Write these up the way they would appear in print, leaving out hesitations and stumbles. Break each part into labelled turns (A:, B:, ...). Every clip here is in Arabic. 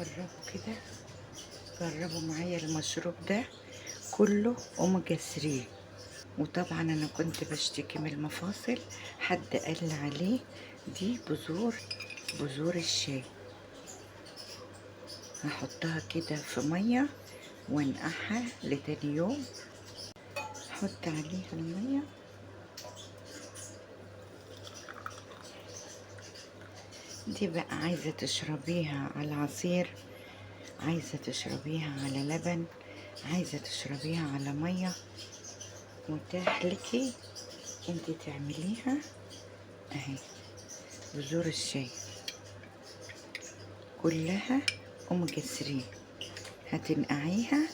A: جربوا كده، جربوا معايا المشروب ده كله اوميجا 3. وطبعا انا كنت بشتكي من المفاصل، حد قال لي عليه دي بذور الشاي. هحطها كده في ميه وانقعها لتاني يوم. حط عليها الميه، دي بقى عايزه تشربيها على عصير، عايزه تشربيها على لبن، عايزه تشربيها على ميه، متاح لكي انت تعمليها. اهي بذور الشاي كلها اوميجا 3، هتنقعيها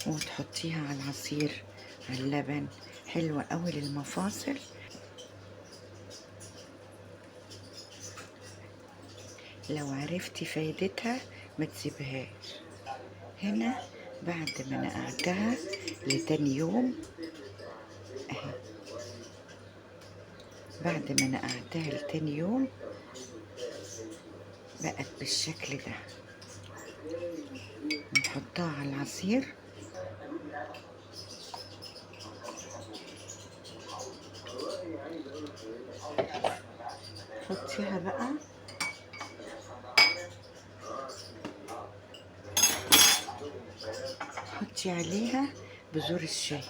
A: وتحطيها على العصير، على اللبن، حلوة قوي للمفاصل. لو عرفتي فايدتها ما تسيبهاش. هنا بعد ما نقعتها لتاني يوم، اهي بعد ما نقعتها لتاني يوم بقت بالشكل ده. نحطها على العصير، حطيها بقى، حطي عليها بذور الشاي،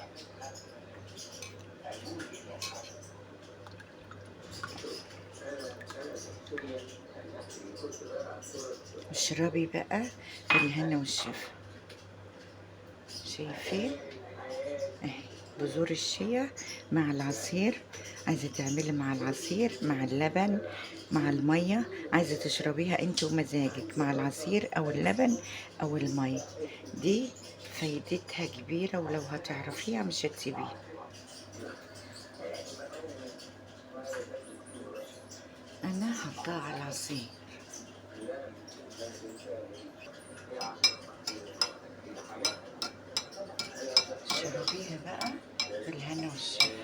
A: اشربي بقى بالهنا والشفا. شايفين اهي بذور الشيا مع العصير، عايزه تعملي مع العصير مع اللبن مع الميه، عايزه تشربيها انت ومزاجك مع العصير او اللبن او الميه. دي فايدتها كبيره، ولو هتعرفيها مش هتسيبيها. انا حطاها على العصير. شربيها بقى بالهنا والشفا.